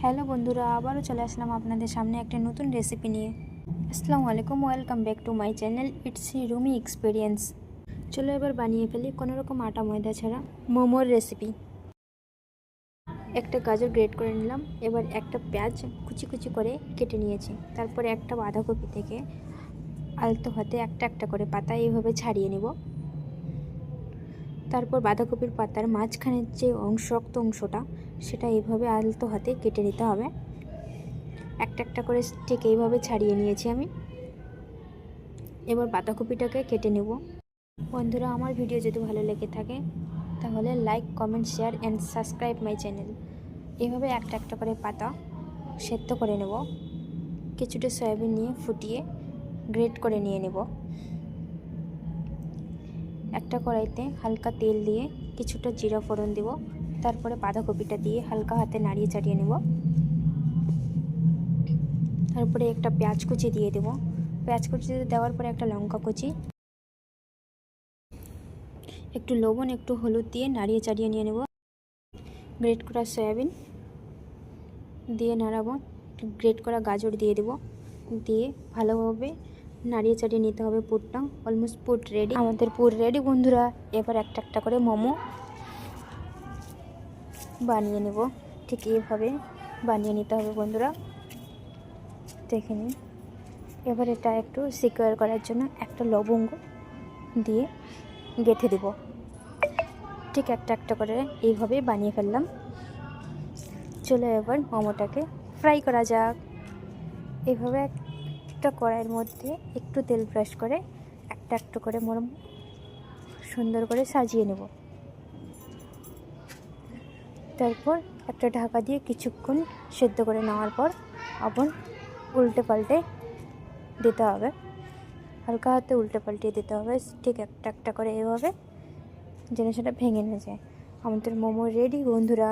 Hello বন্ধুরা, আবারও চলে আসলাম আপনাদের সামনে একটা নতুন রেসিপি নিয়ে। আসসালামু আলাইকুম, welcome back to my channel it's Rumi experience. চলো এবার বানিয়ে ফেলি কোনো রকম আটা ময়দা ছাড়া মোমোর রেসিপি। একটা গাজর গ্রেট করে নিলাম, এবার একটা পেঁয়াজ কুচি কুচি করে কেটে নিয়েছি। তারপরে একটা বাঁধাকপি থেকে আলতো হাতে একটা একটা করে পাতা এইভাবে ছাড়িয়ে নেব। তারপর বাঁধাকপির পাতার মাঝখানের যে শক্ত অংশটা সেটা এইভাবে আলতো হাতে কেটে নিতে হবে। একটা একটা করে ঠিক এইভাবে ছাড়িয়ে নিয়েছি আমি। এবার বাঁধাকপিটাকে কেটে নেব। বন্ধুরা, আমার ভিডিও যদি ভালো লেগে থাকে তাহলে like, comment, share and subscribe my channel. এভাবে একটা একটা করে পাতা সেদ্ধ করে নেব। কিছুটা সয়াবিন নিয়ে ফুটিয়ে গ্রেট করে নিয়ে নেব। একটা কড়াইতে হালকা তেল দিয়ে কিছুটা জিরা ফোড়ন দেব। তারপরে বাঁধাকপিটা দিয়ে হালকা হাতে নাড়িয়ে চাড়িয়ে নেব। তারপরে একটা পেঁয়াজ কুচি দিয়ে দেব। পেঁয়াজ কুচি দেওয়ার পরে একটা লঙ্কা কুচি, একটু লবণ, একটু হলুদ দিয়ে নাড়িয়ে চাড়িয়ে নিয়ে নেব। গ্রেট করা সয়াবিন দিয়ে নাড়াবো। গ্রেট করা গাজর দিয়ে দেব, দিয়ে ভালোভাবে নাড়িয়ে চাড়িয়ে নিতে হবে। পুরটা অলমোস্ট পুর রেডি, আমাদের পুর রেডি বন্ধুরা। এবার একটা একটা করে মোমো বানিয়ে নেব। ঠিক এইভাবে বানিয়ে নিতে হবে বন্ধুরা, দেখে নিন। এবার এটা একটু সিকিউর করার জন্য একটা লবঙ্গ দিয়ে গেঁথে দেব। ঠিক একটা একটা করে এইভাবে বানিয়ে ফেললাম। চলো এবার মোমোটাকে ফ্রাই করা যাক। এইভাবে একটা কড়াইয়ের মধ্যে একটু তেল ব্রাশ করে একটা একটা করে মোমো সুন্দর করে সাজিয়ে নেব। তারপর একটা ঢাকা দিয়ে কিছুক্ষণ সেদ্ধ করে নেওয়ার পর আবার উল্টে পাল্টে দিতে হবে। হালকা হাতে উল্টে পাল্টে দিতে হবে, ঠিক একটা একটা করে এভাবে যেন সেটা ভেঙে না যায়। আমাদের মোমো রেডি বন্ধুরা।